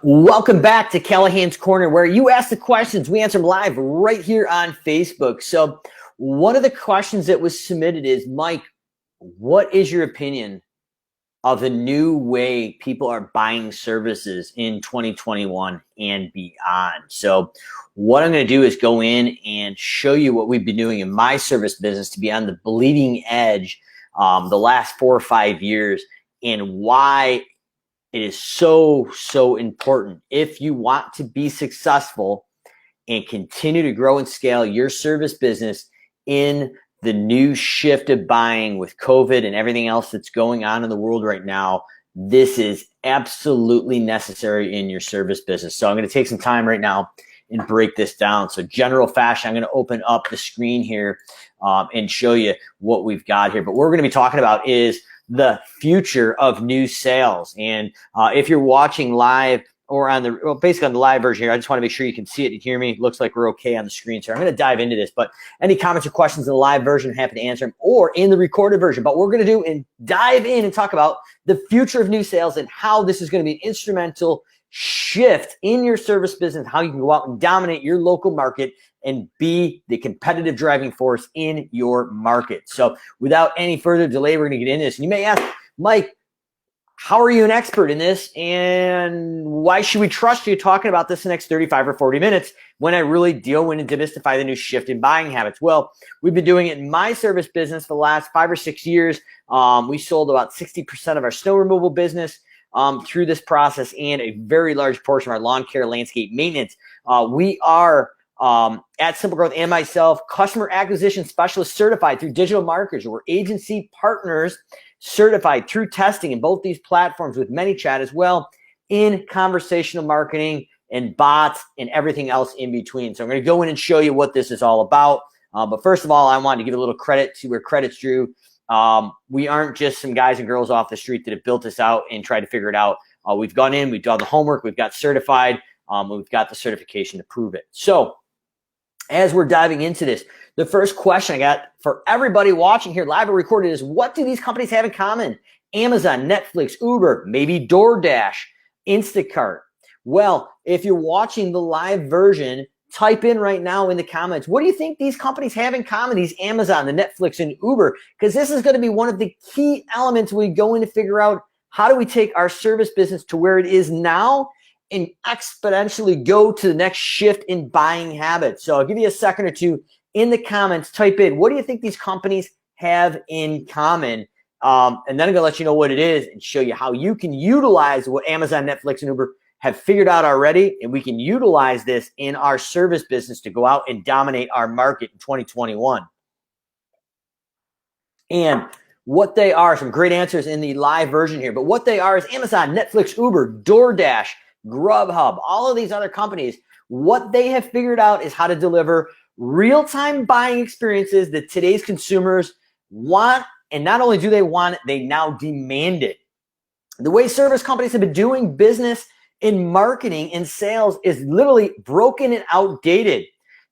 Welcome back to Callahan's Corner, where you ask the questions, we answer them live right here on Facebook. So one of the questions that was submitted is, Mike, what is your opinion of the new way people are buying services in 2021 and beyond? So what I'm going to do is go in and show you what we've been doing in my service business to be on the bleeding edge the last 4 or 5 years, and why it is so important if you want to be successful and continue to grow and scale your service business in the new shift of buying with COVID and everything else that's going on in the world right now. This is absolutely necessary in your service business. So I'm going to take some time right now and break this down. So general fashion, I'm going to open up the screen here and show you what we've got here. But what we're going to be talking about is the future of new sales. And if you're watching live or on the, basically on the live version here, I just want to make sure you can see it and hear me. It looks like we're okay on the screen. So I'm going to dive into this, but any comments or questions in the live version, I'm happy to answer them, or in the recorded version. But we're going to do and dive in and talk about the future of new sales and how this is going to be an instrumental shift in your service business, how you can go out and dominate your local market and be the competitive driving force in your market. So without any further delay, we're going to get into this. And you may ask, Mike, how are you an expert in this? And why should we trust you talking about this the next 35 or 40 minutes when I really deal with and demystify the new shift in buying habits? Well, we've been doing it in my service business for the last 5 or 6 years. We sold about 60% of our snow removal business through this process, and a very large portion of our lawn care, landscape maintenance. We are at SimpleGrowth and myself, customer acquisition specialist certified through digital marketers. We're agency partners certified through testing in both these platforms with ManyChat as well, in conversational marketing and bots and everything else in between. So I'm going to go in and show you what this is all about. But first of all, I wanted to give a little credit to where credit's due. We aren't just some guys and girls off the street that have built this out and tried to figure it out. We've gone in, we've done the homework, we've got certified, we've got the certification to prove it. So as we're diving into this, the first question I got for everybody watching here live or recorded is, what do these companies have in common? Amazon, Netflix, Uber, maybe DoorDash, Instacart. Well, if you're watching the live version, type in right now in the comments, what do you think these companies have in common, these Amazon, the Netflix, and Uber? Because this is going to be one of the key elements we go in to figure out, how do we take our service business to where it is now and exponentially go to the next shift in buying habits. So I'll give you a second or two in the comments. Type in, what do you think these companies have in common? And then I'm going to let you know what it is and show you how you can utilize what Amazon, Netflix, and Uber have figured out already, and we can utilize this in our service business to go out and dominate our market in 2021. And what they are, some great answers in the live version here, but what they are is Amazon, Netflix, Uber, DoorDash, Grubhub, all of these other companies. What they have figured out is how to deliver real-time buying experiences that today's consumers want, and not only do they want it, they now demand it. The way service companies have been doing business in marketing and sales is literally broken and outdated.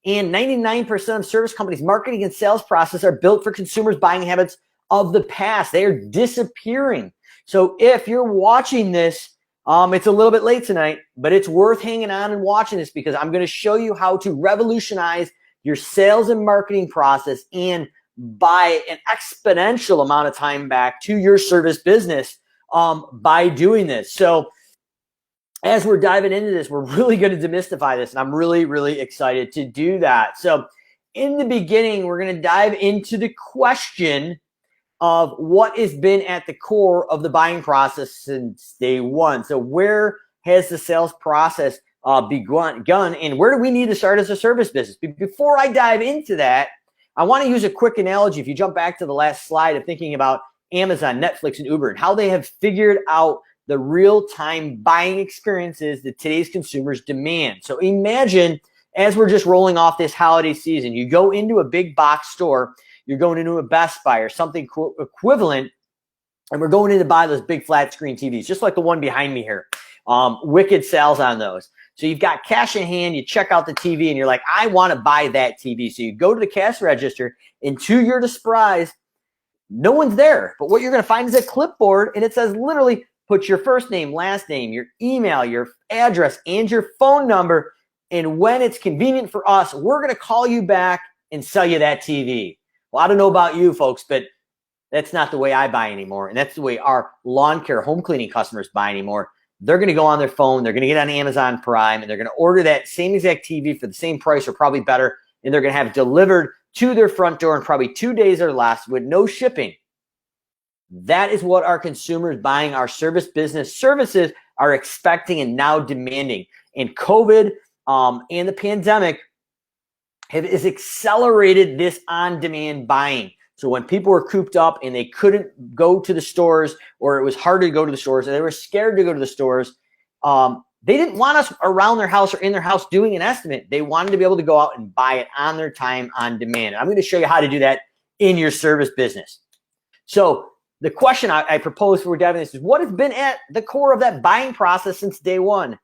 And 99% of service companies' marketing and sales process are built for consumers' buying habits of the past. They are disappearing. So if you're watching this, it's a little bit late tonight, but it's worth hanging on and watching this, because I'm going to show you how to revolutionize your sales and marketing process and buy an exponential amount of time back to your service business by doing this. So as we're diving into this, we're really going to demystify this, and I'm really excited to do that. So in the beginning, we're going to dive into the question of what has been at the core of the buying process since day one. So where has the sales process begun, and where do we need to start as a service business? Before I dive into that, I want to use a quick analogy. If you jump back to the last slide of thinking about Amazon, Netflix, and Uber, and how they have figured out the real-time buying experiences that today's consumers demand. So imagine, as we're just rolling off this holiday season, you go into a big box store, you're going into a Best Buy or something equivalent, and we're going in to buy those big flat screen TVs, just like the one behind me here. Wicked sales on those. So you've got cash in hand, you check out the TV, and you're like, I want to buy that TV. So you go to the cash register, and to your surprise, no one's there. But what you're going to find is a clipboard, and it says literally, put your first name, last name, your email, your address, and your phone number. And when it's convenient for us, we're going to call you back and sell you that TV. Well, I don't know about you folks, but that's not the way I buy anymore. And that's the way our lawn care, home cleaning customers buy anymore. They're going to go on their phone. They're going to get on Amazon Prime, and they're going to order that same exact TV for the same price or probably better. And they're going to have it delivered to their front door in probably 2 days or less with no shipping. That is what our consumers buying our service business services are expecting and now demanding. And COVID and the pandemic has accelerated this on-demand buying. So when people were cooped up and they couldn't go to the stores, or it was hard to go to the stores, and they were scared to go to the stores, they didn't want us around their house or in their house doing an estimate. They wanted to be able to go out and buy it on their time, on demand. I'm going to show you how to do that in your service business. So the question I propose for diving into this is, what has been at the core of that buying process since day one?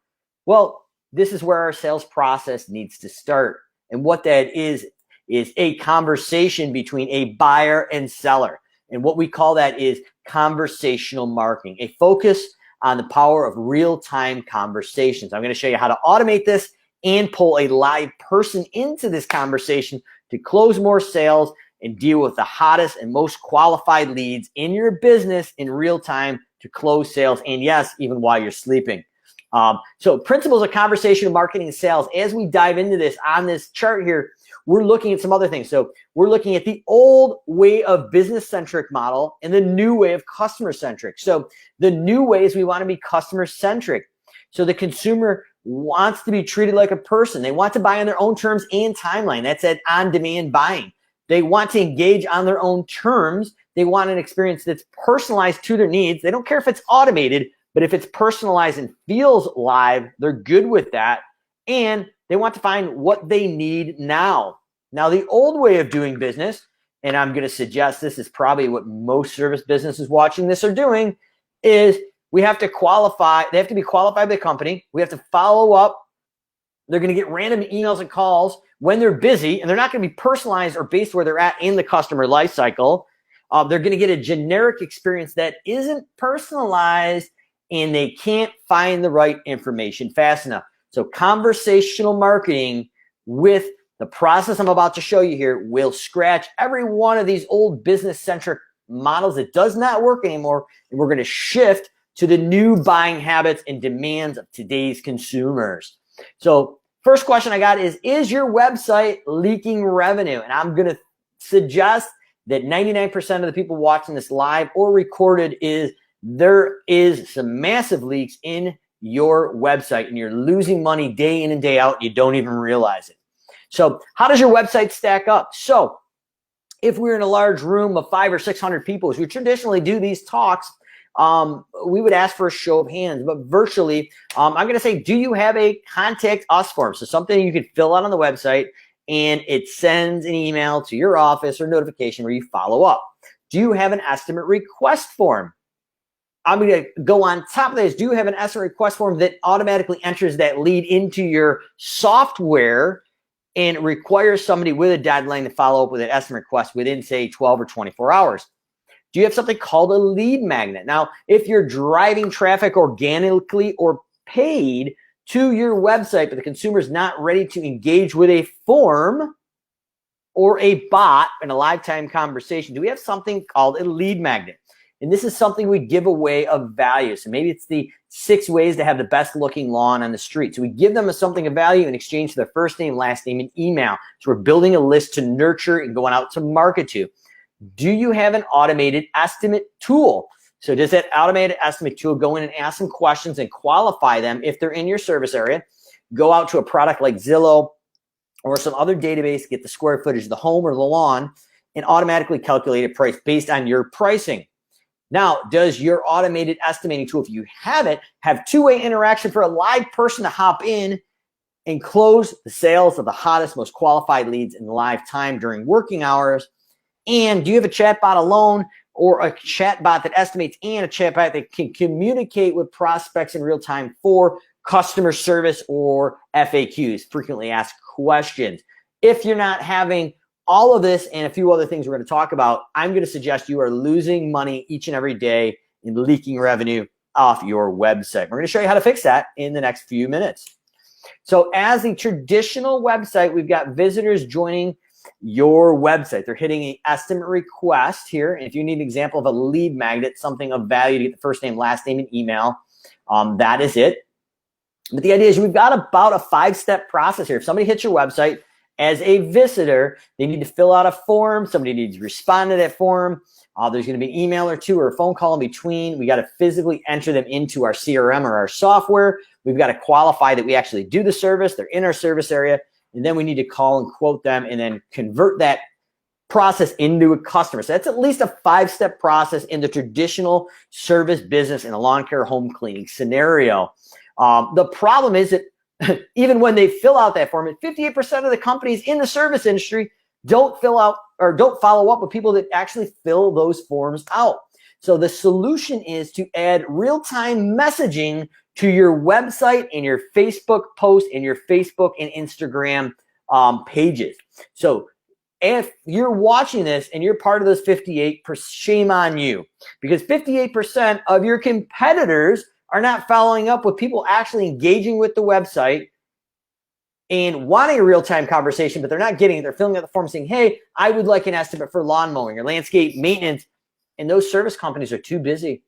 Well, this is where our sales process needs to start. And what that is a conversation between a buyer and seller. And what we call that is conversational marketing, a focus on the power of real-time conversations. I'm going to show you how to automate this and pull a live person into this conversation to close more sales and deal with the hottest and most qualified leads in your business in real time to close sales. And yes, even while you're sleeping. So principles of conversational marketing and sales. As we dive into this on this chart here, we're looking at some other things. So we're looking at the old way of business-centric model and the new way of customer-centric. So the new way is we want to be customer-centric. So the consumer wants to be treated like a person. They want to buy on their own terms and timeline. That's that on-demand buying. They want to engage on their own terms. They want an experience that's personalized to their needs. They don't care if it's automated, but if it's personalized and feels live, they're good with that. And they want to find what they need now. Now, the old way of doing business, and I'm going to suggest this is probably what most service businesses watching this are doing, is we have to qualify. They have to be qualified by the company. We have to follow up. They're going to get random emails and calls when they're busy, and they're not going to be personalized or based where they're at in the customer life cycle. They're going to get a generic experience that isn't personalized, and they can't find the right information fast enough. So conversational marketing with the process I'm about to show you here will scratch every one of these old business-centric models that does not work anymore, and we're going to shift to the new buying habits and demands of today's consumers. So first question I got is your website leaking revenue? And I'm going to suggest that 99% of the people watching this live or recorded is there is some massive leaks in your website, and you're losing money day in and day out. You don't even realize it. So how does your website stack up? So if we're in a large room of 500 or 600 people, as we traditionally do these talks, we would ask for a show of hands, but virtually, I'm going to say, do you have a contact us form? So something you can fill out on the website, and it sends an email to your office or notification where you follow up. Do you have an estimate request form? I'm going to go on top of this. Do you have an estimate request form that automatically enters that lead into your software and requires somebody with a deadline to follow up with an estimate request within, say, 12 or 24 hours? Do you have something called a lead magnet? Now, if you're driving traffic organically or paid to your website, but the consumer is not ready to engage with a form or a bot in a lifetime conversation, do we have something called a lead magnet? And this is something we give away of value. So maybe it's the 6 ways to have the best looking lawn on the street. So we give them something of value in exchange for their first name, last name, and email. So we're building a list to nurture and going out to market to. Do you have an automated estimate tool? So does that automated estimate tool go in and ask some questions and qualify them if they're in your service area? Go out to a product like Zillow or some other database, get the square footage of the home or the lawn, and automatically calculate a price based on your pricing. Now, does your automated estimating tool, if you have it, have two-way interaction for a live person to hop in and close the sales of the hottest, most qualified leads in live time during working hours? And do you have a chatbot alone or a chatbot that estimates and a chatbot that can communicate with prospects in real time for customer service or FAQs, frequently asked questions? If you're not having all of this and a few other things we're going to talk about, I'm going to suggest you are losing money each and every day in leaking revenue off your website. We're going to show you how to fix that in the next few minutes. So as a traditional website, we've got visitors joining your website. They're hitting an estimate request here. If you need an example of a lead magnet, something of value to get the first name, last name, and email, that is it. But the idea is we've got about a 5-step process here. If somebody hits your website as a visitor, they need to fill out a form. Somebody needs to respond to that form. There's going to be an email or two or a phone call in between. We got to physically enter them into our CRM or our software. We've got to qualify that we actually do the service. They're in our service area. And then we need to call and quote them and then convert that process into a customer. So that's at least a 5-step process in the traditional service business in a lawn care home cleaning scenario. The problem is that even when they fill out that form, 58% of the companies in the service industry don't fill out or don't follow up with people that actually fill those forms out. So the solution is to add real-time messaging to your website and your Facebook post and your Facebook and Instagram pages. So if you're watching this and you're part of those 58%, shame on you, because 58% of your competitors are not following up with people actually engaging with the website and wanting a real-time conversation, but they're not getting it. They're filling out the form saying, hey, I would like an estimate for lawn mowing or landscape maintenance. And those service companies are too busy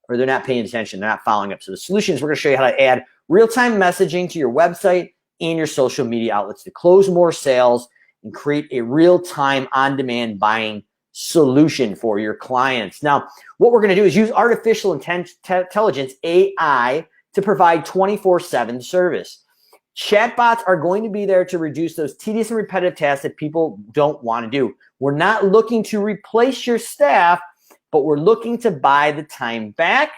or they're not paying attention. They're not following up. So the solution is we're going to show you how to add real-time messaging to your website and your social media outlets to close more sales and create a real-time on-demand buying solution for your clients. Now, what we're going to do is use artificial intelligence, AI, to provide 24/7 service. Chatbots are going to be there to reduce those tedious and repetitive tasks that people don't want to do. We're not looking to replace your staff, but we're looking to buy the time back.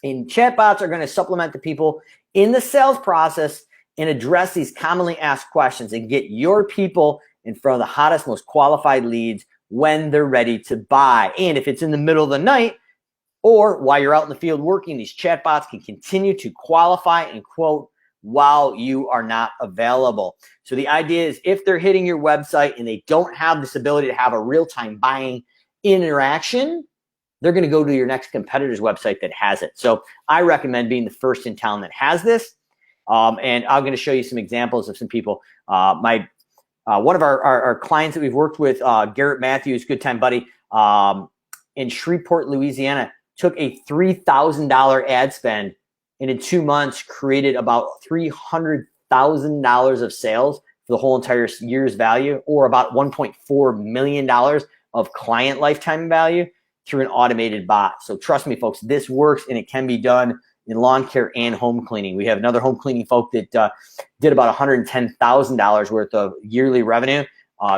And chatbots are going to supplement the people in the sales process and address these commonly asked questions and get your people in front of the hottest, most qualified leads when they're ready to buy. And if it's in the middle of the night or while you're out in the field working, these chatbots can continue to qualify and quote while you are not available. So the idea is if they're hitting your website and they don't have this ability to have a real-time buying interaction, they're going to go to your next competitor's website that has it. So I recommend being the first in town that has this. And I'm going to show you some examples of some people. One of our clients that we've worked with, Garrett Matthews, good time buddy, in Shreveport, Louisiana, took a $3,000 ad spend and in 2 months created about $300,000 of sales for the whole entire year's value, or about $1.4 million of client lifetime value through an automated bot. So trust me, folks, this works and it can be done in lawn care and home cleaning. We have another home cleaning folk that did about $110,000 worth of yearly revenue,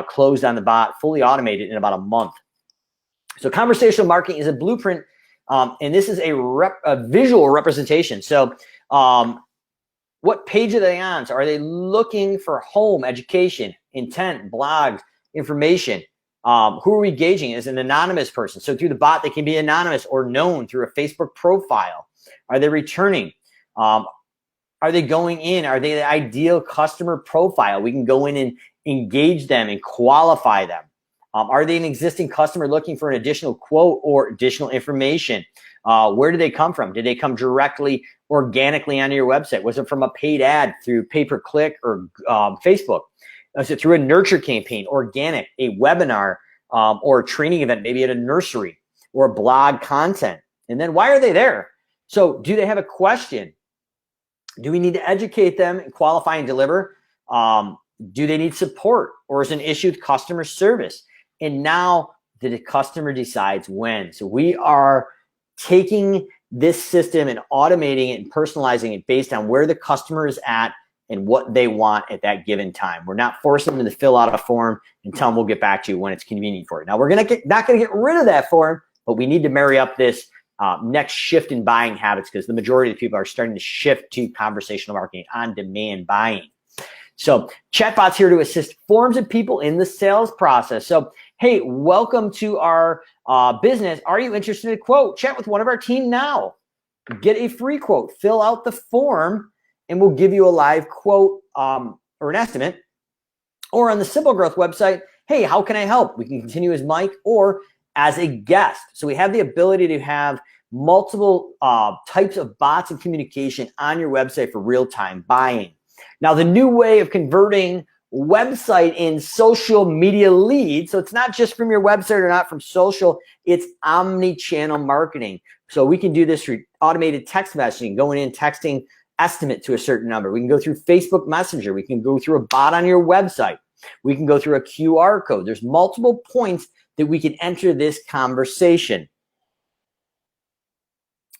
closed on the bot, fully automated in about a month. So conversational marketing is a blueprint, and this is a visual representation. So what page are they on? So are they looking for home, education, intent, blogs, information? Who are we gauging as an anonymous person? So through the bot, they can be anonymous or known through a Facebook profile. Are they returning? Are they going in? Are they the ideal customer profile? We can go in and engage them and qualify them. Are they an existing customer looking for an additional quote or additional information? Where do they come from? Did they come directly, organically onto your website? Was it from a paid ad through pay-per-click or Facebook? Was it through a nurture campaign, organic, a webinar, or a training event, maybe at a nursery or blog content? And then why are they there? So do they have a question? Do we need to educate them and qualify and deliver? Do they need support, or is it an issue with customer service? And now the customer decides when. So we are taking this system and automating it and personalizing it based on where the customer is at and what they want at that given time. We're not forcing them to fill out a form and tell them we'll get back to you when it's convenient for it. Now, we're not going to get rid of that form, but we need to marry up this next shift in buying habits, because the majority of people are starting to shift to conversational marketing, on-demand buying. So chatbots here to assist forms of people in the sales process. So, hey, welcome to our business. Are you interested in a quote? Chat with one of our team now. Get a free quote. Fill out the form, and we'll give you a live quote or an estimate. Or on the SimpleGrowth website, hey, how can I help? We can continue as Mike or as a guest. So we have the ability to have multiple types of bots and communication on your website for real-time buying. Now, the new way of converting website and social media leads, so it's not just from your website or not from social, it's omni-channel marketing. So we can do this through automated text messaging, going in, texting estimate to a certain number. We can go through Facebook Messenger. We can go through a bot on your website. We can go through a QR code. There's multiple points that we can enter this conversation.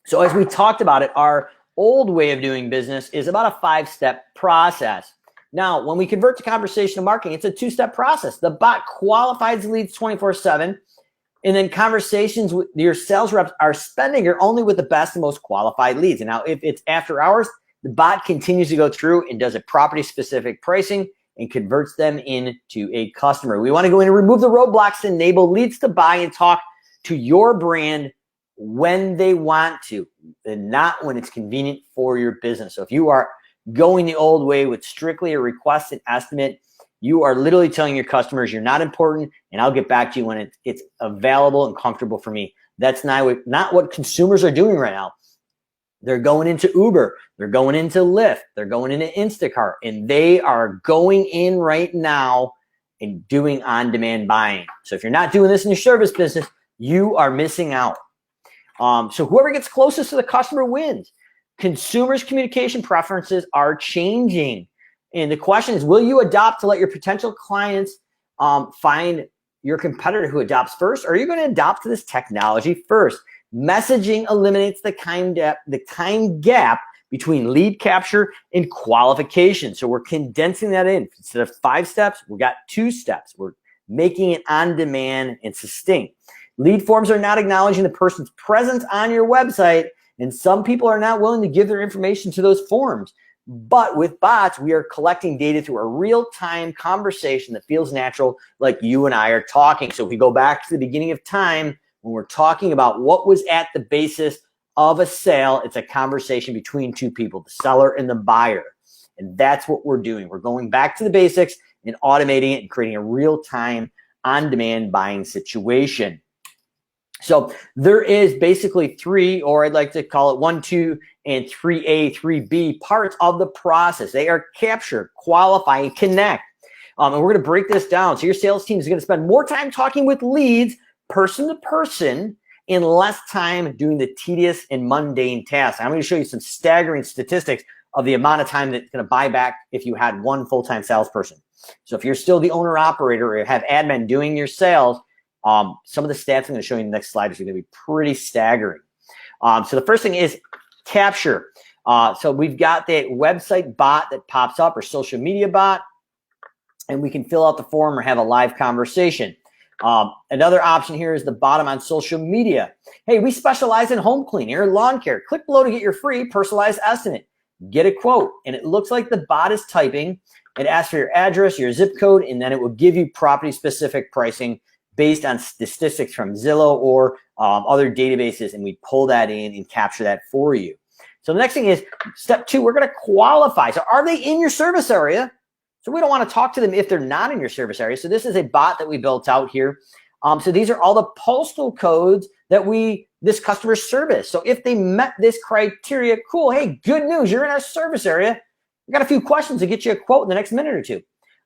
So as we talked about it, our old way of doing business is about a 5-step process. Now, when we convert to conversational marketing, it's a 2-step process. The bot qualifies leads 24/7, and then conversations with your sales reps are spending are only with the best and most qualified leads. And now, if it's after hours, the bot continues to go through and does a property-specific pricing and converts them into a customer. We want to go in and remove the roadblocks to enable leads to buy and talk to your brand when they want to, and not when it's convenient for your business. So if you are going the old way with strictly a request and estimate, you are literally telling your customers you're not important and I'll get back to you when it's available and comfortable for me. That's not what consumers are doing right now. They're going into Uber, they're going into Lyft, they're going into Instacart, and they are going in right now and doing on-demand buying. So if you're not doing this in your service business, you are missing out. So whoever gets closest to the customer wins. Consumers' communication preferences are changing. And the question is, will you adopt to let your potential clients find your competitor who adopts first, or are you going to adopt to this technology first? Messaging eliminates the time gap between lead capture and qualification. So we're condensing that in. Instead of 5 steps, we got 2 steps. We're making it on demand and succinct. Lead forms are not acknowledging the person's presence on your website, and some people are not willing to give their information to those forms. But with bots, we are collecting data through a real-time conversation that feels natural, like you and I are talking. So if we go back to the beginning of time, when we're talking about what was at the basis of a sale, it's a conversation between 2 people, the seller and the buyer. And that's what we're doing. We're going back to the basics and automating it and creating a real-time, on-demand buying situation. So there is basically 3, or I'd like to call it 1, 2, and 3A, 3B parts of the process. They are capture, qualify, and connect. And we're going to break this down. So your sales team is going to spend more time talking with leads, person to person, and less time doing the tedious and mundane tasks. I'm going to show you some staggering statistics of the amount of time that's going to buy back if you had 1 full-time salesperson. So if you're still the owner-operator or have admin doing your sales, some of the stats I'm going to show you in the next slide is going to be pretty staggering. So the first thing is capture. So we've got that website bot that pops up, or social media bot, and we can fill out the form or have a live conversation. Another option here is the bottom on social media. Hey, we specialize in home cleaning or lawn care. Click below to get your free personalized estimate. Get a quote. And it looks like the bot is typing. It asks for your address, your zip code, and then it will give you property-specific pricing based on statistics from Zillow or other databases, and we pull that in and capture that for you. So the next thing is step 2, we're going to qualify. So are they in your service area? So we don't want to talk to them if they're not in your service area. So this is a bot that we built out here. So these are all the postal codes that this customer service. So if they met this criteria, cool. Hey, good news, you're in our service area. We got a few questions to get you a quote in the next minute or 2.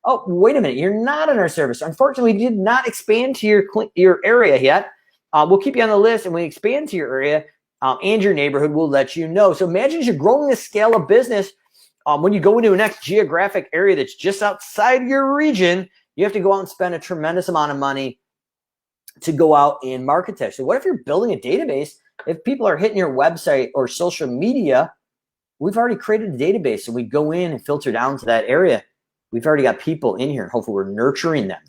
Oh, wait a minute, you're not in our service. Unfortunately, we did not expand to your area yet. We'll keep you on the list, and when we expand to your area and your neighborhood, we'll let you know. So imagine as you're growing the scale of business, when you go into a next geographic area that's just outside your region, you have to go out and spend a tremendous amount of money to go out and market that. So what if you're building a database? If people are hitting your website or social media, we've already created a database. So we go in and filter down to that area. We've already got people in here. Hopefully we're nurturing them.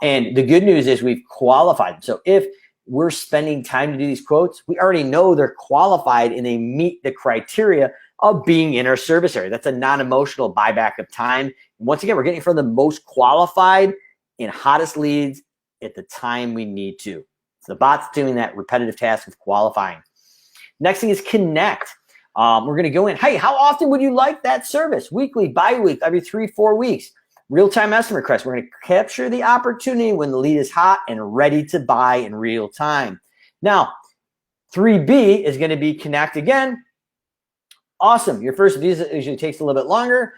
And the good news is we've qualified them. So if we're spending time to do these quotes, we already know they're qualified and they meet the criteria of being in our service area. That's a non-emotional buyback of time. And once again, we're getting from the most qualified and hottest leads at the time we need to. So the bot's doing that repetitive task of qualifying. Next thing is connect. We're going to go in. Hey, how often would you like that service? Weekly, bi-weekly, every 3-4 weeks. Real-time estimate request. We're going to capture the opportunity when the lead is hot and ready to buy in real time. Now, 3B is going to be connect again. Awesome. Your first visit usually takes a little bit longer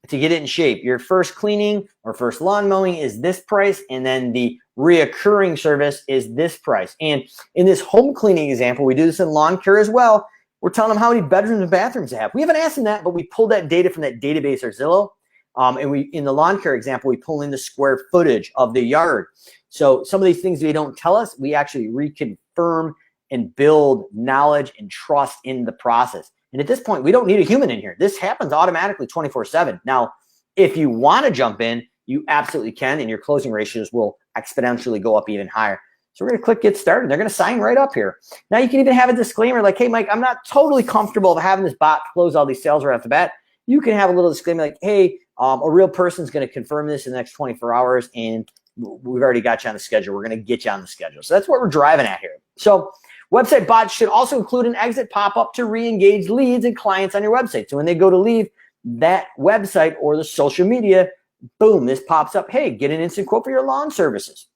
to get it in shape. Your first cleaning or first lawn mowing is this price, and then the reoccurring service is this price. And in this home cleaning example, we do this in lawn care as well. We're telling them how many bedrooms and bathrooms they have. We haven't asked them that, but we pulled that data from that database or Zillow. And we, in the lawn care example, we pull in the square footage of the yard. So some of these things they don't tell us, we actually reconfirm and build knowledge and trust in the process. And at this point, we don't need a human in here. This happens automatically 24/7. Now, if you want to jump in, you absolutely can, and your closing ratios will exponentially go up even higher. So we're going to click get started. They're going to sign right up here. Now you can even have a disclaimer like, hey, Mike, I'm not totally comfortable with having this bot close all these sales right off the bat. You can have a little disclaimer like, hey, a real person's going to confirm this in the next 24 hours, and we've already got you on the schedule. We're going to get you on the schedule. So that's what we're driving at here. So website bots should also include an exit pop-up to re-engage leads and clients on your website. So when they go to leave that website or the social media, boom, this pops up. Hey, get an instant quote for your lawn services.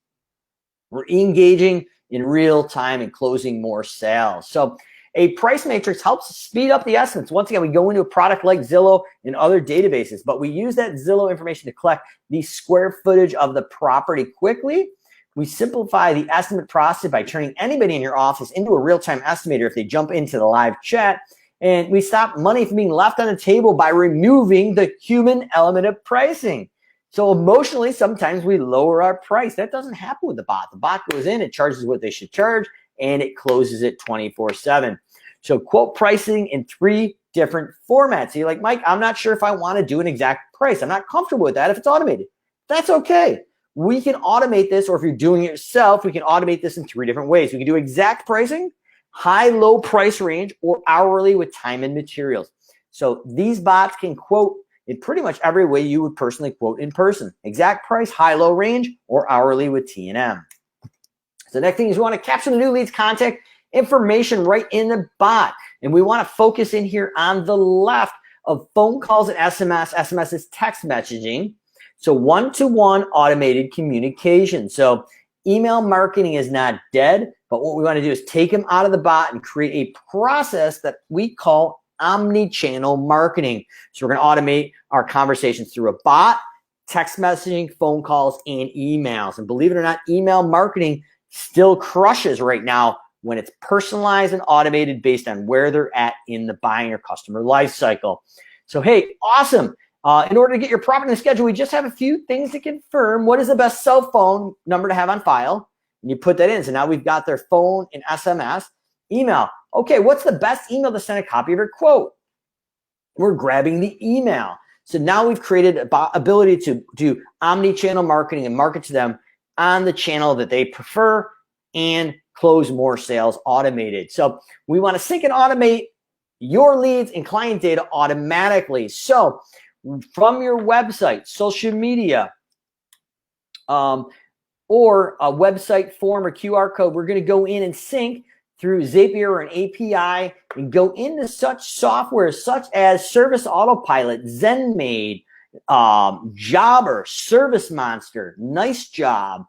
We're engaging in real time and closing more sales. So a price matrix helps speed up the estimates. Once again, we go into a product like Zillow and other databases, but we use that Zillow information to collect the square footage of the property quickly. We simplify the estimate process by turning anybody in your office into a real-time estimator if they jump into the live chat. And we stop money from being left on the table by removing the human element of pricing. So emotionally, sometimes we lower our price. That doesn't happen with the bot. The bot goes in, it charges what they should charge, and it closes it 24/7. So quote pricing in 3 different formats. So you're like, Mike, I'm not sure if I want to do an exact price. I'm not comfortable with that if it's automated. That's okay. We can automate this, or if you're doing it yourself, we can automate this in 3 different ways. We can do exact pricing, high-low price range, or hourly with time and materials. So these bots can quote in pretty much every way you would personally quote in person. Exact price, high-low range, or hourly with T&M. So the next thing is we want to capture the new leads contact information right in the bot. And we want to focus in here on the left of phone calls and SMS. SMS is text messaging. So one-to-one automated communication. So email marketing is not dead, but what we want to do is take them out of the bot and create a process that we call omnichannel marketing. So we're going to automate our conversations through a bot, text messaging, phone calls, and emails. And believe it or not, email marketing still crushes right now when it's personalized and automated based on where they're at in the buying or customer life cycle. So, hey, awesome. In order to get your property in the schedule, we just have a few things to confirm. What is the best cell phone number to have on file? And you put that in. So now we've got their phone and SMS. Email. Okay, what's the best email to send a copy of your quote? We're grabbing the email. So now we've created an ability to do omni-channel marketing and market to them on the channel that they prefer and close more sales automated. So we want to sync and automate your leads and client data automatically. So from your website, social media, or a website form or QR code, we're going to go in and sync through Zapier or an API and go into such software such as Service Autopilot, ZenMaid, Jobber, Service Monster, Nice Job,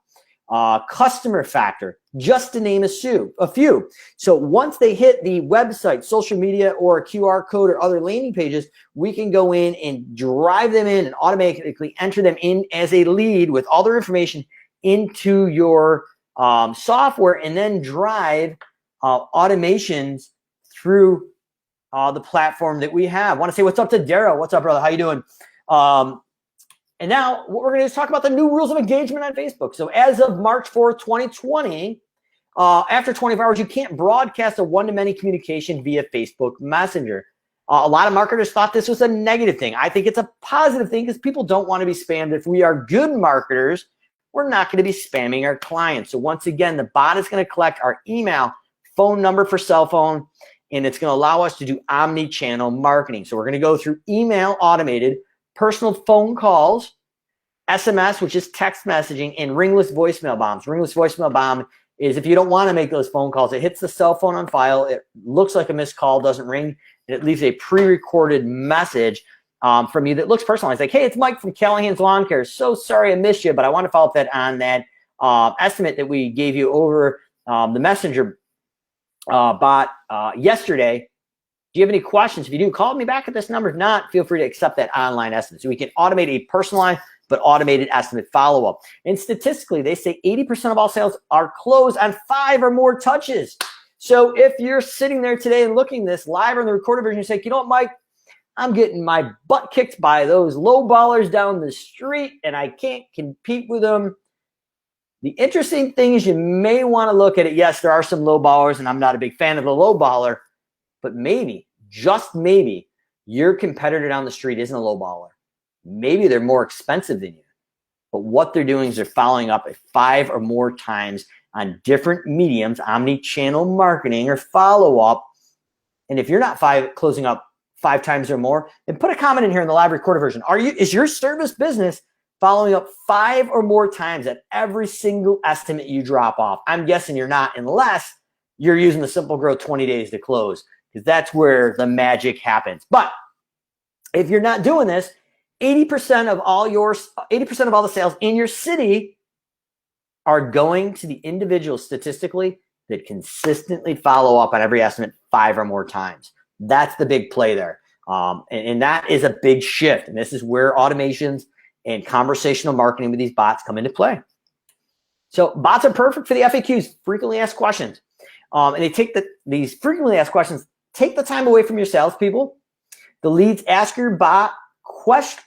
Customer Factor, just to name a few. So once they hit the website, social media, or a QR code or other landing pages, we can go in and drive them in and automatically enter them in as a lead with all their information into your software, and then drive automations through the platform that we have. I want to say what's up to Daryl. What's up, brother? How you doing? And now what we're going to do is talk about the new rules of engagement on Facebook. So as of March 4th, 2020, after 24 hours, you can't broadcast a one-to-many communication via Facebook Messenger. A lot of marketers thought this was a negative thing. I think it's a positive thing because people don't want to be spammed. If we are good marketers, we're not going to be spamming our clients. So once again, the bot is going to collect our email, phone number for cell phone, and it's going to allow us to do omni-channel marketing. So we're going to go through email automated, personal phone calls, SMS, which is text messaging, and ringless voicemail bombs. Ringless voicemail bomb is if you don't want to make those phone calls, it hits the cell phone on file, it looks like a missed call, doesn't ring, and it leaves a pre-recorded message from you that looks personalized. Like, hey, it's Mike from Callahan's Lawn Care. So sorry I missed you, but I want to follow up that on that estimate that we gave you over the messenger bot yesterday. Do you have any questions? If you do, call me back at this number. If not, feel free to accept that online estimate. So we can automate a personalized but automated estimate follow-up. And statistically, they say 80% of all sales are closed on 5 or more touches. So if you're sitting there today and looking this live on the recorded version, you say, you know what, Mike, I'm getting my butt kicked by those low ballers down the street and I can't compete with them. The interesting thing is you may want to look at it. Yes, there are some low ballers and I'm not a big fan of the low baller, but maybe, just maybe, your competitor down the street isn't a low baller. Maybe they're more expensive than you, but what they're doing is they're following up 5 or more times on different mediums, omni-channel marketing or follow-up. And if you're not closing up 5 times or more, then put a comment in here in the live recorded version. Is your service business following up 5 or more times at every single estimate you drop off? I'm guessing you're not, unless you're using the SimpleGrowth 20 days to close, because that's where the magic happens. But if you're not doing this, 80% of all the sales in your city are going to the individuals statistically that consistently follow up on every estimate 5 or more times. That's the big play there. And that is a big shift. And this is where automations and conversational marketing with these bots come into play. So bots are perfect for the FAQs, frequently asked questions. And they take these frequently asked questions, take the time away from your salespeople. The leads ask your bot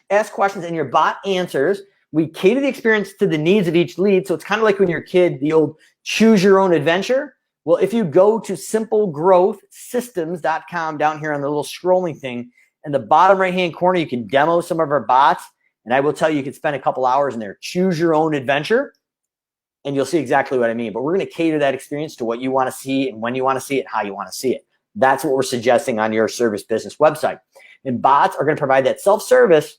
ask questions and your bot answers. We cater the experience to the needs of each lead. So it's kind of like when you're a kid, the old choose your own adventure. Well, if you go to simplegrowthsystems.com down here on the little scrolling thing, in the bottom right-hand corner, you can demo some of our bots. And I will tell you can spend a couple hours in there. Choose your own adventure. And you'll see exactly what I mean. But we're going to cater that experience to what you want to see and when you want to see it, how you want to see it. That's what we're suggesting on your service business website. And bots are going to provide that self-service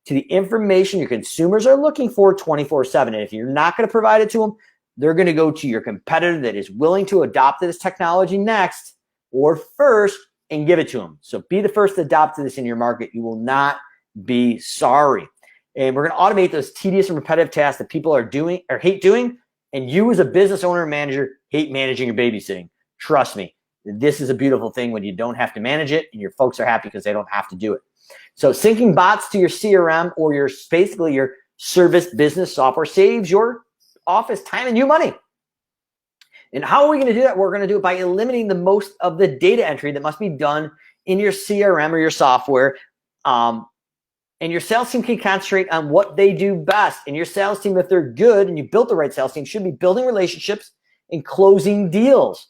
to the information your consumers are looking for 24/7. And if you're not going to provide it to them, they're going to go to your competitor that is willing to adopt this technology next or first and give it to them. So be the first to adopt this in your market. You will not be sorry. And we're going to automate those tedious and repetitive tasks that people are doing or hate doing. And you as a business owner and manager hate managing your babysitting. Trust me. This is a beautiful thing when you don't have to manage it and your folks are happy because they don't have to do it. So syncing bots to your CRM or basically your service business software saves your office time and you money. And how are we going to do that? We're going to do it by eliminating the most of the data entry that must be done in your CRM or your software. And your sales team can concentrate on what they do best. And your sales team, if they're good and you built the right sales team, should be building relationships and closing deals.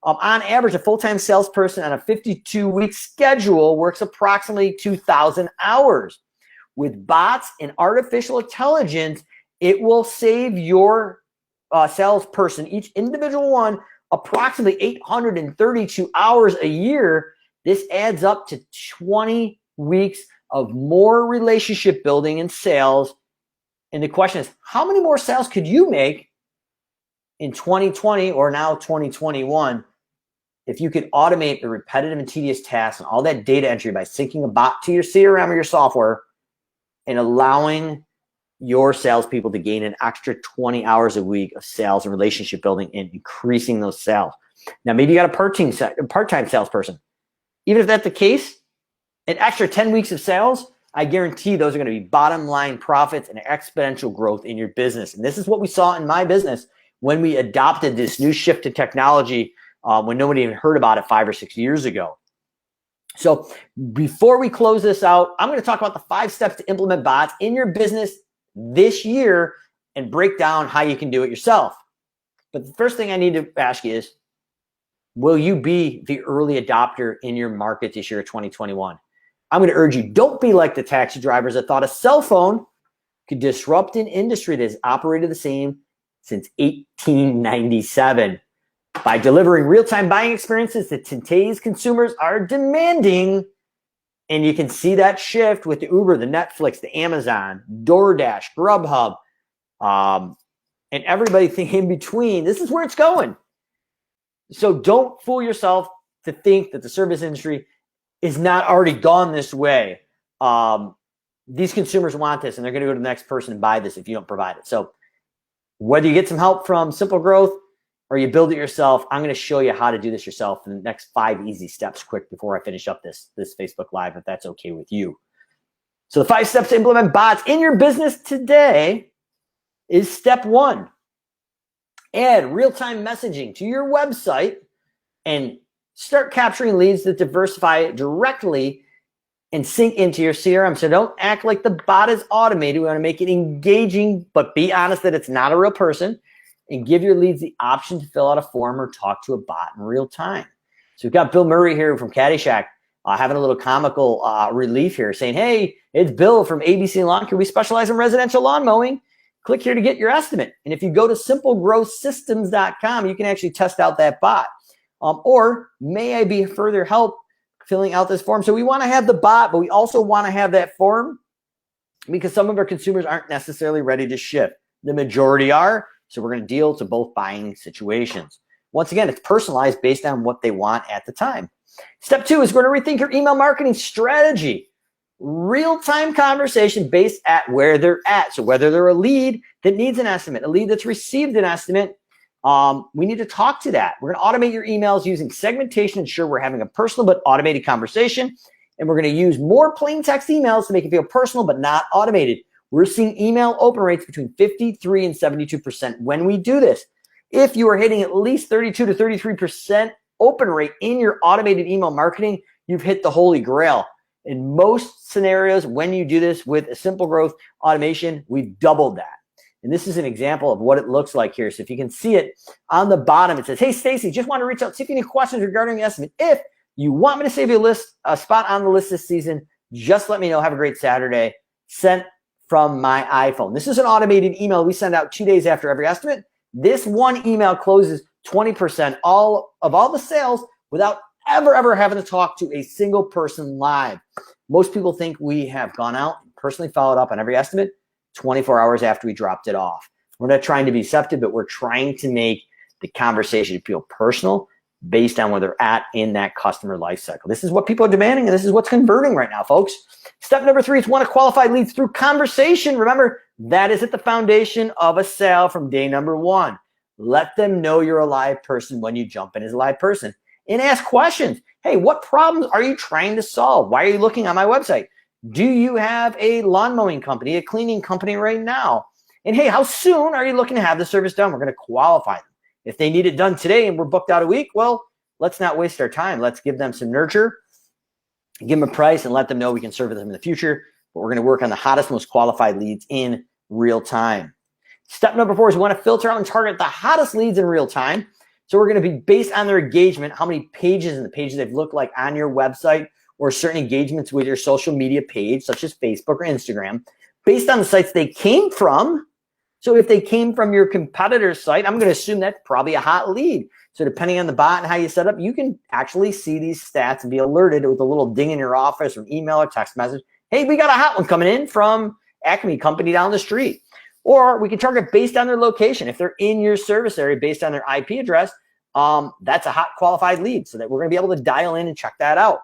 On average, a full-time salesperson on a 52-week schedule works approximately 2,000 hours. With bots and artificial intelligence, it will save your salesperson, each individual one, approximately 832 hours a year. This adds up to 20 weeks of more relationship building and sales. And the question is, how many more sales could you make in 2020 or now 2021 if you could automate the repetitive and tedious tasks and all that data entry by syncing a bot to your CRM or your software and allowing your salespeople to gain an extra 20 hours a week of sales and relationship building and increasing those sales. Now, maybe you got a part-time salesperson. Even if that's the case, an extra 10 weeks of sales, I guarantee those are going to be bottom line profits and exponential growth in your business. And this is what we saw in my business when we adopted this new shift to technology when nobody even heard about it 5 or 6 years ago. So before we close this out, I'm going to talk about the 5 steps to implement bots in your business this year and break down how you can do it yourself. But the first thing I need to ask you is, will you be the early adopter in your market this year of 2021? I'm going to urge you, don't be like the taxi drivers that thought a cell phone could disrupt an industry that has operated the same since 1897. By delivering real-time buying experiences that today's consumers are demanding, and you can see that shift with the Uber, the Netflix, the Amazon, DoorDash, Grubhub, and everybody in between. This is where it's going. So don't fool yourself to think that the service industry is not already gone this way. These consumers want this, and they're going to go to the next person and buy this if you don't provide it. So whether you get some help from SimpleGrowth, or you build it yourself. I'm going to show you how to do this yourself in the next 5 easy steps quick before I finish up this Facebook Live, if that's okay with you. So the 5 steps to implement bots in your business today is step 1. Add real-time messaging to your website and start capturing leads that diversify directly and sync into your CRM. So don't act like the bot is automated. We want to make it engaging, but be honest that it's not a real person, and give your leads the option to fill out a form or talk to a bot in real time. So we've got Bill Murray here from Caddyshack having a little comical relief here saying, hey, it's Bill from ABC Lawn Care. We specialize in residential lawn mowing. Click here to get your estimate. And if you go to SimpleGrowthSystems.com, you can actually test out that bot. Or may I be further help filling out this form? So we want to have the bot, but we also want to have that form because some of our consumers aren't necessarily ready to ship. The majority are, so we're going to deal to both buying situations. Once again, it's personalized based on what they want at the time. Step 2 is going to rethink your email marketing strategy. Real-time conversation based at where they're at. So whether they're a lead that needs an estimate, a lead that's received an estimate, we need to talk to that. We're going to automate your emails using segmentation, ensure we're having a personal but automated conversation. And we're going to use more plain text emails to make it feel personal but not automated. We're seeing email open rates between 53 and 72% when we do this. If you are hitting at least 32 to 33% open rate in your automated email marketing, you've hit the holy grail. In most scenarios, when you do this with a SimpleGrowth automation, we've doubled that. And this is an example of what it looks like here. So if you can see it on the bottom, it says, hey, Stacy, just want to reach out, see if you have any questions regarding the estimate. If you want me to save you a spot on the list this season, just let me know. Have a great Saturday. Sent from my iPhone. This is an automated email we send out 2 days after every estimate. This one email closes 20% of all the sales without ever having to talk to a single person live. Most people think we have gone out and personally followed up on every estimate 24 hours after we dropped it off. We're not trying to be deceptive, but we're trying to make the conversation feel personal based on where they're at in that customer life cycle. This is what people are demanding, and this is what's converting right now, folks. Step number 3 is want to qualify leads through conversation. Remember, that is at the foundation of a sale from day number 1. Let them know you're a live person when you jump in as a live person. And ask questions. Hey, what problems are you trying to solve? Why are you looking on my website? Do you have a lawn mowing company, a cleaning company right now? And hey, how soon are you looking to have the service done? We're going to qualify them. If they need it done today and we're booked out a week, well, let's not waste our time. Let's give them some nurture, give them a price, and let them know we can serve them in the future. But we're going to work on the hottest, most qualified leads in real time. Step number 4 is we want to filter out and target the hottest leads in real time. So we're going to be based on their engagement, how many pages and the pages they've looked like on your website or certain engagements with your social media page, such as Facebook or Instagram, based on the sites they came from. So if they came from your competitor's site, I'm going to assume that's probably a hot lead. So depending on the bot and how you set up, you can actually see these stats and be alerted with a little ding in your office or email or text message. Hey, we got a hot one coming in from Acme company down the street. Or we can target based on their location. If they're in your service area based on their IP address, that's a hot qualified lead so that we're going to be able to dial in and check that out.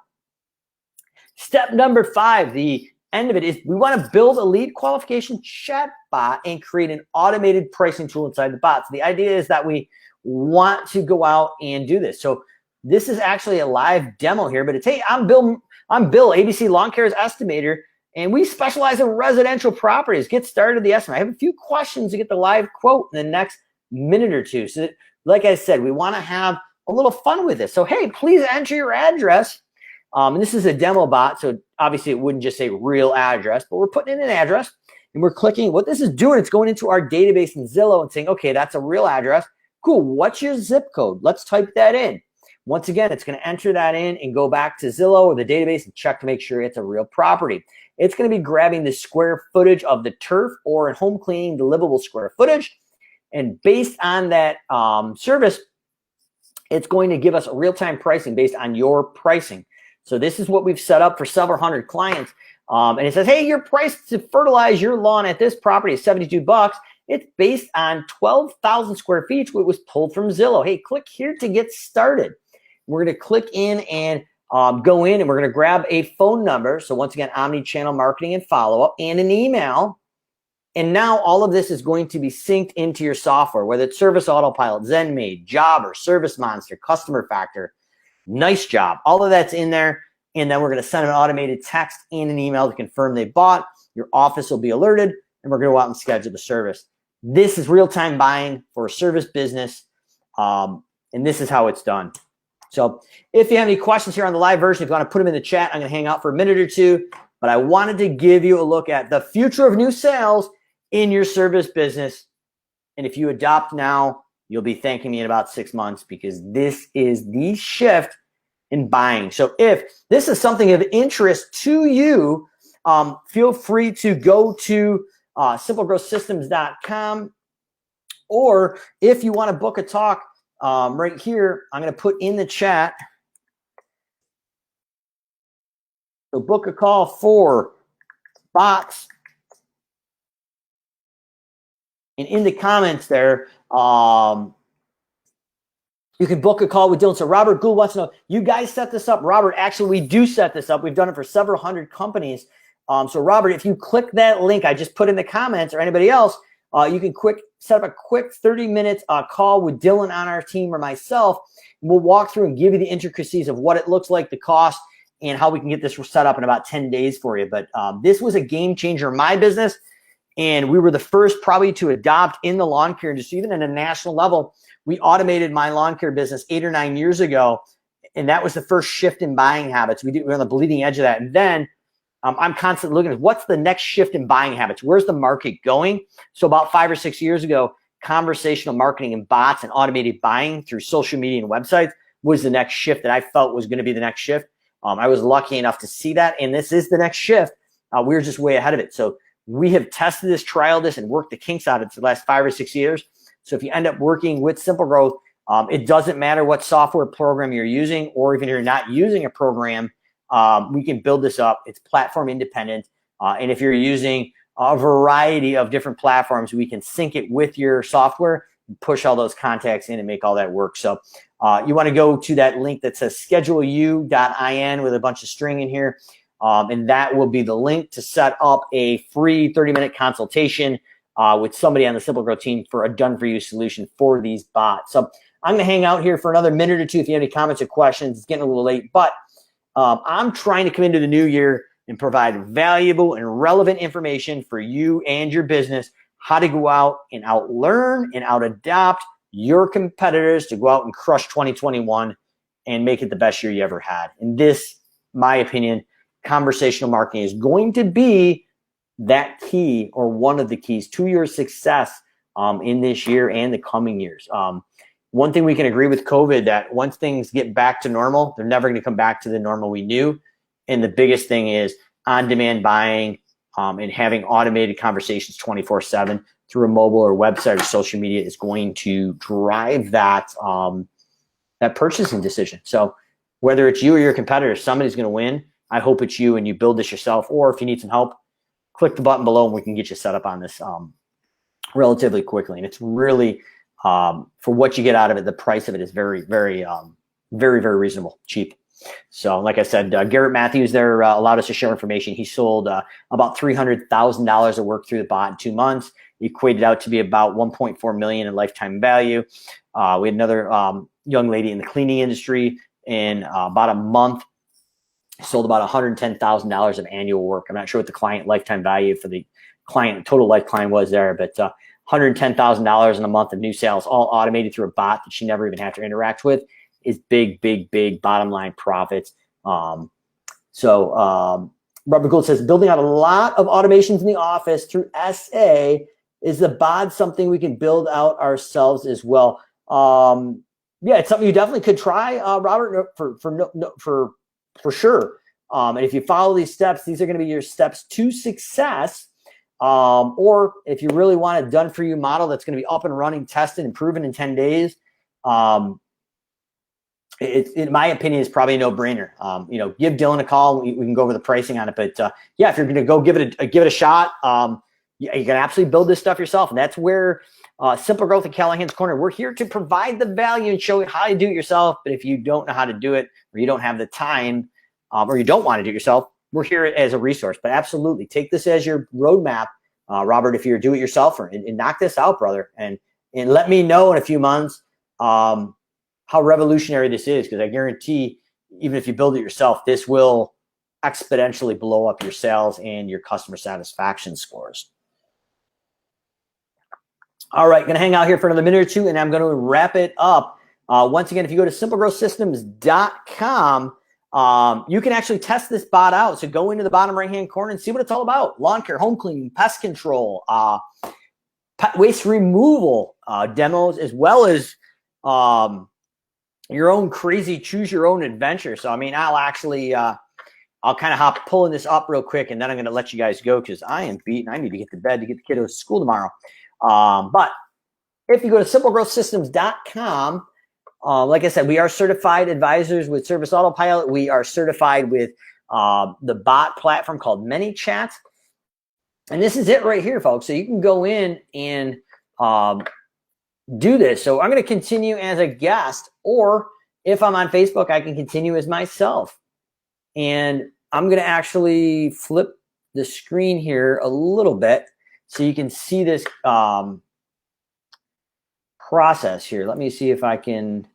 Step number 5, the end of it is we want to build a lead qualification chat bot and create an automated pricing tool inside the bot. So the idea is that we want to go out and do this. So this is actually a live demo here, but it's, hey, I'm Bill, ABC Lawn Care's estimator. And we specialize in residential properties. Get started the estimate. I have a few questions to get the live quote in the next minute or two. So like I said, we want to have a little fun with this. So, hey, please enter your address. And this is a demo bot. So obviously it wouldn't just say real address, but we're putting in an address and we're clicking. What this is doing, it's going into our database in Zillow and saying, okay, that's a real address. Cool. What's your zip code? Let's type that in. Once again, it's going to enter that in and go back to Zillow or the database and check to make sure it's a real property. It's going to be grabbing the square footage of the turf or in home cleaning, the livable square footage. And based on that service, it's going to give us real-time pricing based on your pricing. So this is what we've set up for several hundred clients. And it says, hey, your price to fertilize your lawn at this property is $72. It's based on 12,000 square feet, which was pulled from Zillow. Hey, click here to get started. We're going to click in and go in and we're going to grab a phone number. So once again, Omnichannel marketing and follow-up and an email. And now all of this is going to be synced into your software, whether it's Service Autopilot, ZenMaid, Jobber, Service Monster, Customer Factor, Nice Job. All of that's in there. And then we're going to send an automated text and an email to confirm they bought. Your office will be alerted, and we're going to go out and schedule the service. This is real-time buying for a service business, and this is how it's done. So if you have any questions here on the live version, if you want to put them in the chat, I'm going to hang out for a minute or two. But I wanted to give you a look at the future of new sales in your service business. And if you adopt now, you'll be thanking me in about 6 months, because this is the shift in buying. So if this is something of interest to you, feel free to go to simplegrowthsystems.com, or if you want to book a talk right here, I'm going to put in the chat. So book a call for bots. And in the comments there, you can book a call with Dylan. So Robert Gould wants to know, you guys set this up? Robert, actually, we do set this up. We've done it for several hundred companies. So Robert, if you click that link I just put in the comments, or anybody else, you can set up a quick 30-minute call with Dylan on our team or myself. We'll walk through and give you the intricacies of what it looks like, the cost, and how we can get this set up in about 10 days for you. But this was a game changer in my business, and we were the first probably to adopt in the lawn care industry, even at a national level. We automated my lawn care business 8 or 9 years ago, and that was the first shift in buying habits. We're on the bleeding edge of that. And then I'm constantly looking at what's the next shift in buying habits. Where's the market going? So about 5 or 6 years ago, conversational marketing and bots and automated buying through social media and websites was the next shift that I felt was going to be the next shift. I was lucky enough to see that, and this is the next shift. We were just way ahead of it. So we have tested this, trialed this, and worked the kinks out of it for the last 5 or 6 years. So if you end up working with SimpleGrowth, it doesn't matter what software program you're using, or even if you're not using a program, we can build this up. It's platform independent. And if you're using a variety of different platforms, we can sync it with your software and push all those contacts in and make all that work. So you want to go to that link that says scheduleu.in with a bunch of string in here. And that will be the link to set up a free 30-minute consultation with somebody on the SimpleGrowth team for a done-for-you solution for these bots. So I'm going to hang out here for another minute or two if you have any comments or questions. It's getting a little late, but I'm trying to come into the new year and provide valuable and relevant information for you and your business, how to go out and out-learn and out-adopt your competitors to go out and crush 2021 and make it the best year you ever had. And this, my opinion, conversational marketing is going to be that key, or one of the keys to your success in this year and the coming years. One thing we can agree with COVID, that once things get back to normal, they're never going to come back to the normal we knew. And the biggest thing is on-demand buying and having automated conversations 24/7 through a mobile or website or social media is going to drive that that purchasing decision. So whether it's you or your competitor, somebody's going to win. I hope it's you and you build this yourself, or if you need some help, click the button below and we can get you set up on this relatively quickly. And it's really, for what you get out of it, the price of it is very, very, very, very reasonable, cheap. So like I said, Garrett Matthews there allowed us to share information. He sold about $300,000 of work through the bot in 2 months. Equated out to be about $1.4 million in lifetime value. We had another young lady in the cleaning industry in about a month, sold about $110,000 of annual work. I'm not sure what the client lifetime value for the client total lifetime was there, but $110,000 in a month of new sales, all automated through a bot that she never even had to interact with, is big, big, big bottom line profits. So Robert Gould says, building out a lot of automations in the office through SA, is the bot something we can build out ourselves as well? Yeah, it's something you definitely could try, Robert, for sure. And if you follow these steps, these are going to be your steps to success. Or if you really want a done for you model that's going to be up and running, tested, and proven in 10 days, in my opinion, is probably a no-brainer. Give Dylan a call. We can go over the pricing on it. But yeah, if you're going to go give it a shot, you can absolutely build this stuff yourself. And that's where SimpleGrowth and Callahan's Corner, we're here to provide the value and show you how to do it yourself. But if you don't know how to do it, or you don't have the time, or you don't want to do it yourself, we're here as a resource. But absolutely, take this as your roadmap Robert, if you're a do-it-yourselfer, and knock this out, brother, and let me know in a few months how revolutionary this is, because I guarantee, even if you build it yourself, this will exponentially blow up your sales and your customer satisfaction scores. All right, going to hang out here for another minute or two, and I'm going to wrap it up. Once again, if you go to SimpleGrowthSystems.com, you can actually test this bot out. So go into the bottom right-hand corner and see what it's all about. Lawn care, home cleaning, pest control, waste removal demos, as well as your own crazy choose your own adventure. So, I mean, I'll actually, I'll kind of pulling this up real quick, and then I'm going to let you guys go because I am beaten. I need to get to bed to get the kiddos to school tomorrow. But if you go to SimpleGrowthSystems.com, like I said, we are certified advisors with Service Autopilot. We are certified with the bot platform called ManyChat. And this is it right here, folks. So you can go in and do this. So I'm going to continue as a guest, or if I'm on Facebook, I can continue as myself. And I'm going to actually flip the screen here a little bit so you can see this process here. Let me see if I can.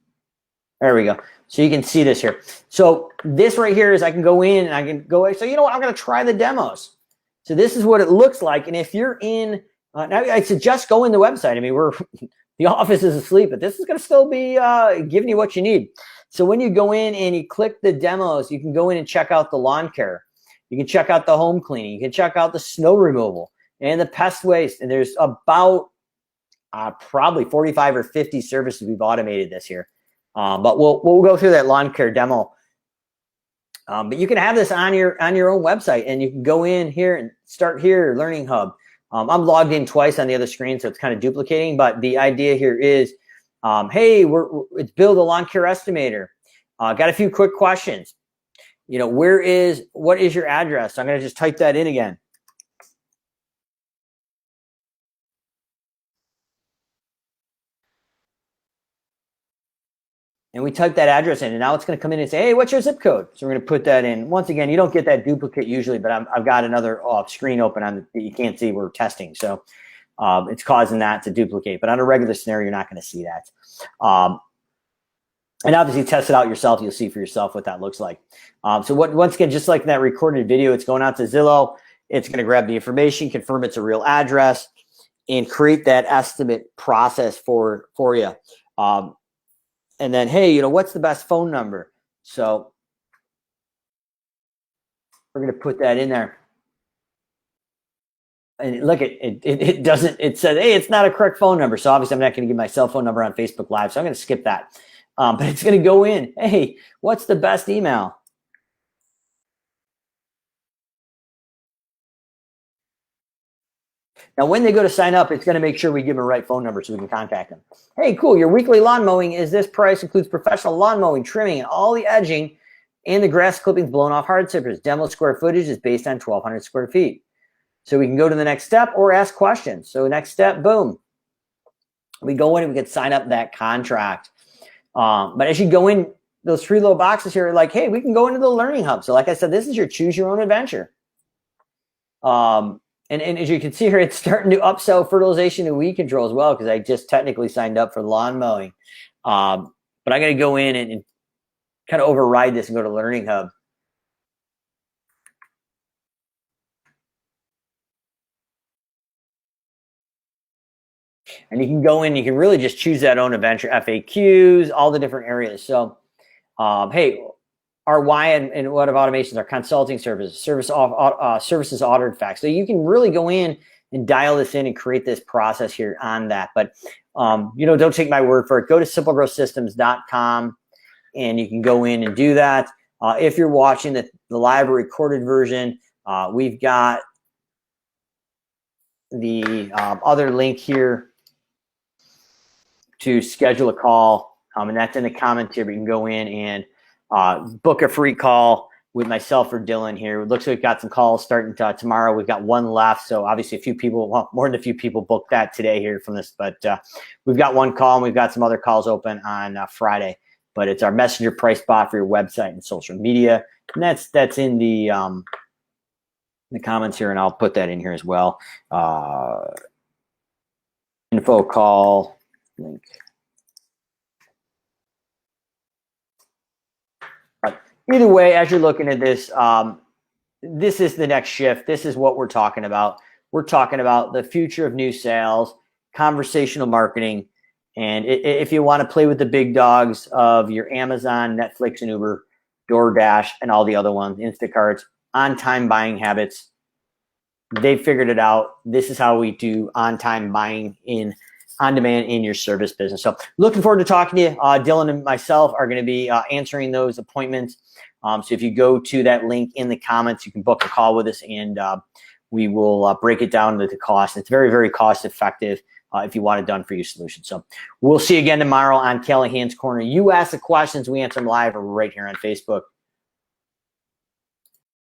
There we go. So you can see this here. So this right here is I can go in and I can go, so you know what, I'm going to try the demos. So this is what it looks like. And if you're in, now I suggest going to the website. I mean, the office is asleep, but this is going to still be giving you what you need. So when you go in and you click the demos, you can go in and check out the lawn care. You can check out the home cleaning. You can check out the snow removal and the pest waste. And there's about probably 45 or 50 services we've automated this year. But we'll go through that lawn care demo. But you can have this on your own website, and you can go in here and start here, Learning Hub. I'm logged in twice on the other screen, so it's kind of duplicating. But the idea here is, hey, it's Bill the Lawn Care Estimator. Got a few quick questions. You know, what is your address? So I'm going to just type that in again. And we type that address in, and now it's going to come in and say, hey, what's your zip code? So we're going to put that in. Once again, you don't get that duplicate usually, but I've got another screen open on that you can't see. We're testing. So it's causing that to duplicate. But on a regular scenario, you're not going to see that. And obviously, test it out yourself. You'll see for yourself what that looks like. So once again, just like that recorded video, it's going out to Zillow. It's going to grab the information, confirm it's a real address, and create that estimate process for you. And then, hey, you know, what's the best phone number? So we're going to put that in there. And look, it doesn't, it says, hey, it's not a correct phone number. So obviously I'm not going to give my cell phone number on Facebook Live. So I'm going to skip that. But it's going to go in, hey, what's the best email? Now, when they go to sign up, it's going to make sure we give them a right phone number so we can contact them. Hey, cool. Your weekly lawn mowing is this price, includes professional lawn mowing, trimming, and all the edging and the grass clippings blown off hard zippers. Demo square footage is based on 1,200 square feet. So we can go to the next step or ask questions. So next step, boom. We go in and we can sign up that contract. But as you go in, those three little boxes here are like, hey, we can go into the Learning Hub. So like I said, this is your choose your own adventure. And as you can see here, it's starting to upsell fertilization and weed control as well, because I just technically signed up for lawn mowing. But I'm going to go in and kind of override this and go to Learning Hub. And you can go in, you can really just choose that own adventure, FAQs, all the different areas. So, hey, our why and what of automations, our consulting services, services audit facts. So you can really go in and dial this in and create this process here on that. But, you know, don't take my word for it. Go to SimpleGrowthSystems.com and you can go in and do that. If you're watching the live or recorded version, we've got the other link here to schedule a call. And that's in the comments here. But you can go in and book a free call with myself or Dylan here. It looks like we've got some calls starting tomorrow. We've got one left. So obviously a few people, well, more than a few people booked that today here from this. But we've got one call and we've got some other calls open on Friday. But it's our messenger price bot for your website and social media. And that's in the the comments here, and I'll put that in here as well. Info call link. Either way, as you're looking at this, this is the next shift. This is what we're talking about. We're talking about the future of new sales, conversational marketing. And if you want to play with the big dogs of your Amazon, Netflix, and Uber, DoorDash, and all the other ones, Instacarts, on-time buying habits, they figured it out. This is how we do on-time buying on demand in your service business. So looking forward to talking to you. Dylan and myself are going to be answering those appointments. So if you go to that link in the comments, you can book a call with us, and we will break it down to the cost. It's very, very cost effective if you want it done for your solution. So we'll see you again tomorrow on Callahan's Corner. You ask the questions, we answer them live right here on Facebook.